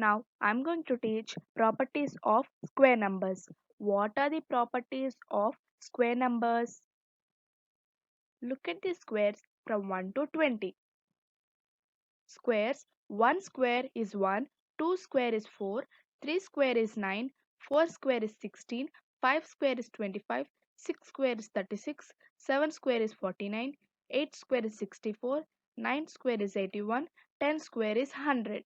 Now I'm going to teach properties of square numbers. What are the properties of square numbers? Look at the squares from 1 to 20. Squares: 1 square is 1, 2 square is 4, 3 square is 9, 4 square is 16, 5 square is 25, 6 square is 36, 7 square is 49, 8 square is 64, 9 square is 81, 10 square is 100.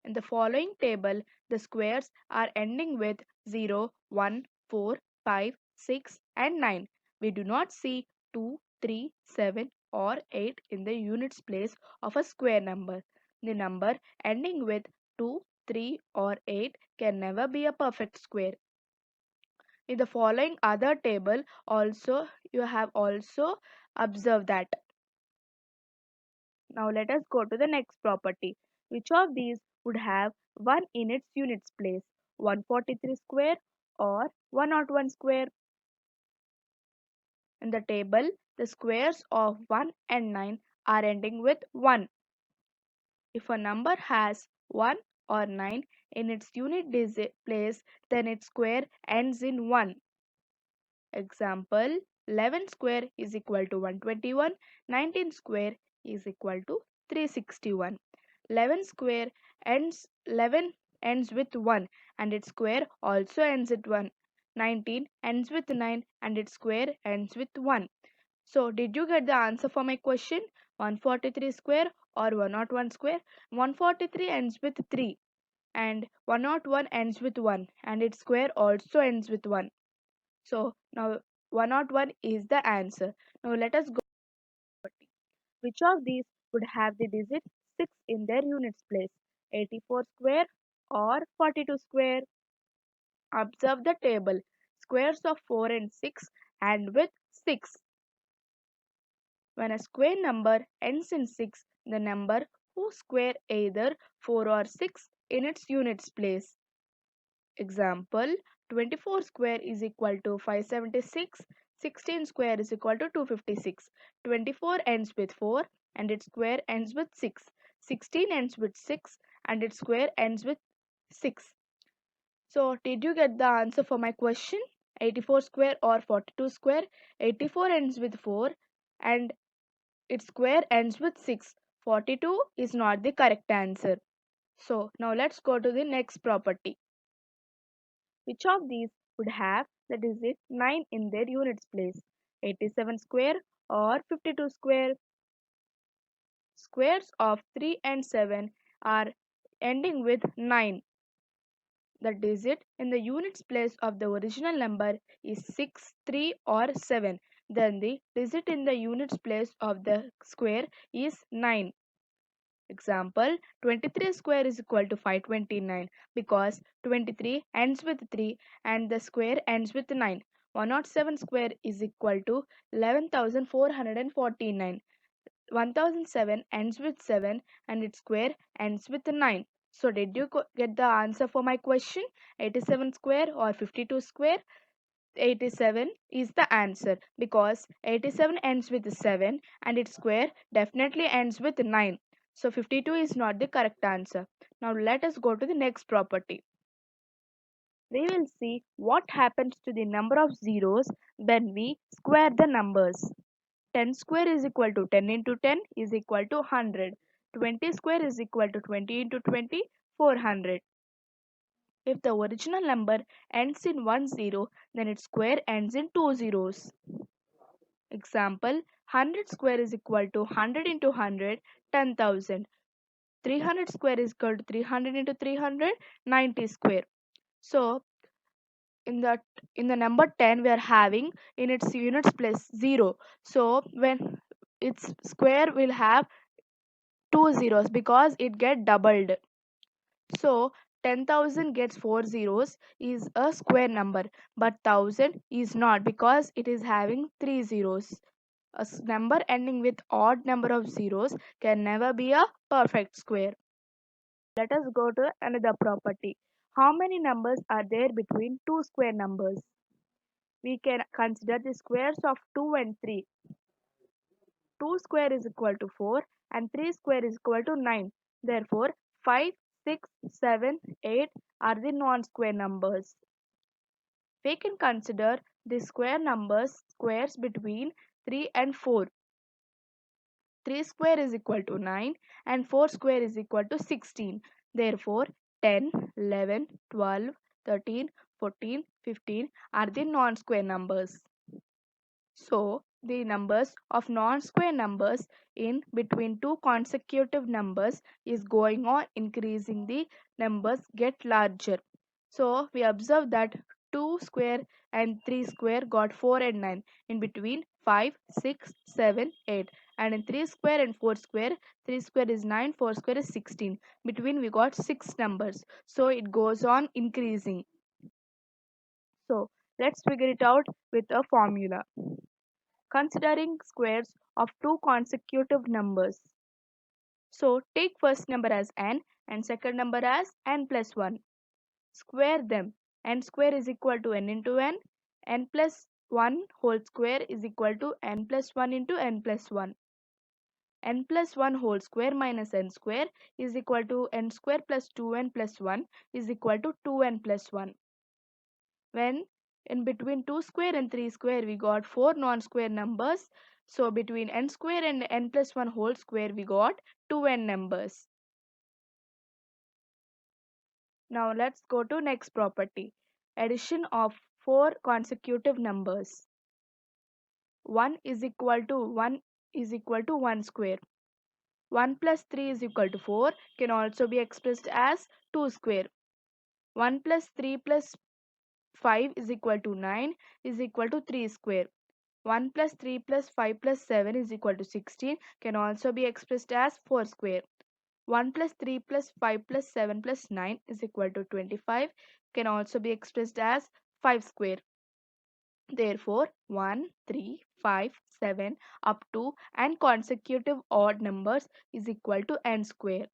In the following table, the squares are ending with 0, 1, 4, 5, 6 and 9. We do not see 2, 3, 7 or 8 in the units place of a square number. The number ending with 2, 3 or 8 can never be a perfect square. In the following other table also you have also observed that. Now let us go to the next property. Which of these would have 1 in its units place? 143 square or 101 square? In the table, the squares of 1 and 9 are ending with 1. If a number has 1 or 9 in its unit place, then its square ends in 1. Example, 11 square is equal to 121, 19 square is equal to 361. 11 ends with 1 and its square also ends with 1. 19 ends with 9 and its square ends with 1. So did you get the answer for my question? 143 square or 101 square? 143 ends with 3 and 101 ends with 1 and its square also ends with 1. So now 101 is the answer. Now let us go. Which of these would have the digit 6 in their units place? 84 square or 42 square? Observe the table. Squares of 4 and 6 end with 6. When a square number ends in 6, the number whose square either 4 or 6 in its units place. Example, 24 square is equal to 576, 16 square is equal to 256. 24 ends with 4 and its square ends with 6. 16 ends with 6 and its square ends with 6. So, did you get the answer for my question? 84 square or 42 square? 84 ends with 4 and its square ends with 6. 42 is not the correct answer. So, now let's go to the next property. Which of these would have the digit 9 in their units place? 87 square or 52 square? Squares of 3 and 7 are ending with 9. The digit in the units place of the original number is 6, 3 or 7. Then the digit in the units place of the square is 9. Example, 23 square is equal to 529 because 23 ends with 3 and the square ends with 9. 107 square is equal to 11,449. 1007 ends with 7 and its square ends with 9. So did you get the answer for my question? 87 square or 52 square? 87 is the answer because 87 ends with 7 and its square definitely ends with 9. So 52 is not the correct answer. Now let us go to the next property. We will see what happens to the number of zeros when we square the numbers. 10 square is equal to 10 into 10 is equal to 100. 20 square is equal to 20 into 20, 400. If the original number ends in 1 0, then its square ends in 2 zeros. Example, 100 square is equal to 100 into 100, 10,000. 300 square is equal to 300 into 300, 90 square. So, in the number 10 we are having in its units place 0. So, when its square will have 2 zeros because it get doubled. So 10,000 gets 4 zeros is a square number, but 1000 is not because it is having 3 zeros. A number ending with odd number of zeros can never be a perfect square. Let us go to another property. How many numbers are there between two square numbers? We can consider the squares of 2 and 3. 2 square is equal to 4 and 3 square is equal to 9. Therefore, 5, 6, 7, 8 are the non-square numbers. We can consider the square numbers squares between 3 and 4. 3 square is equal to 9 and 4 square is equal to 16. Therefore, 10, 11, 12, 13, 14, 15 are the non-square numbers. So, the numbers of non-square numbers in between two consecutive numbers is going on increasing, the numbers get larger. So, we observe that 2 square and 3 square got 4 and 9. In between 5, 6, 7, 8. And in 3 square and 4 square, 3 square is 9, 4 square is 16. Between we got 6 numbers. So, it goes on increasing. So, let's figure it out with a formula. Considering squares of two consecutive numbers. So take first number as n and second number as n plus 1. Square them. N square is equal to n into n plus 1 whole square is equal to n plus 1 into n plus 1. N plus 1 whole square minus n square is equal to n square plus 2n plus 1 is equal to 2n plus 1. When in between 2 square and 3 square we got 4 non-square numbers. So between n square and n plus 1 whole square we got 2n numbers. Now let's go to next property. Addition of 4 consecutive numbers. 1 is equal to 1 square. 1 plus 3 is equal to 4 can also be expressed as 2 square. 1 plus 3 plus 5 is equal to 9 is equal to 3 square. 1 plus 3 plus 5 plus 7 is equal to 16 can also be expressed as 4 square. 1 plus 3 plus 5 plus 7 plus 9 is equal to 25 can also be expressed as 5 square. Therefore, 1, 3, 5, 7 up to and consecutive odd numbers is equal to n square.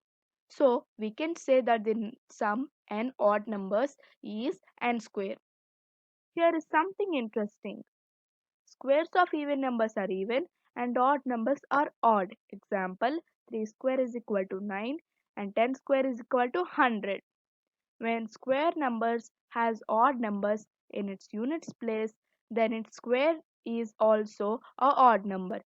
So, we can say that the sum n odd numbers is n square. Here is something interesting. Squares of even numbers are even and odd numbers are odd. Example, 3 square is equal to 9 and 10 square is equal to 100. When square numbers has odd numbers in its units place, then its square is also a odd number.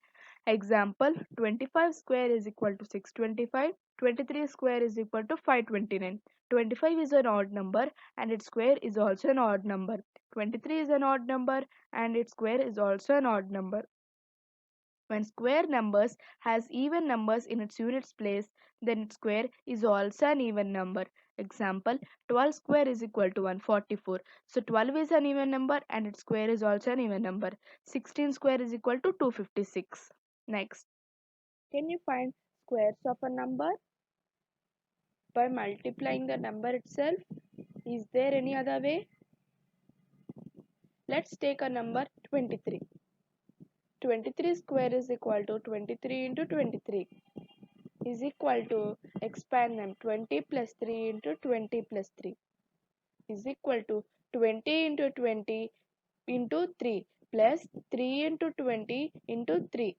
Example, 25 square is equal to 625, 23 square is equal to 529. 25 is an odd number and its square is also an odd number. 23 is an odd number and its square is also an odd number. When square numbers has even numbers in its units place, then its square is also an even number. Example, 12 square is equal to 144. So 12 is an even number and its square is also an even number. 16 square is equal to 256. Next, can you find squares of a number by multiplying the number itself? Is there any other way? Let's take a number 23. 23 square is equal to 23 into 23 is equal to, expand them, 20 plus 3 into 20 plus 3 is equal to 20 into 20 into 3 plus 3 into 20 into 3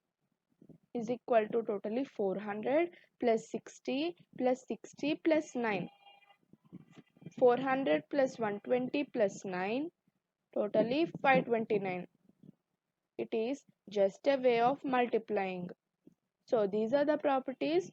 is equal to totally 400 plus 60 plus 60 plus 9. 400 plus 120 plus 9, totally 529. It is just a way of multiplying. So these are the properties.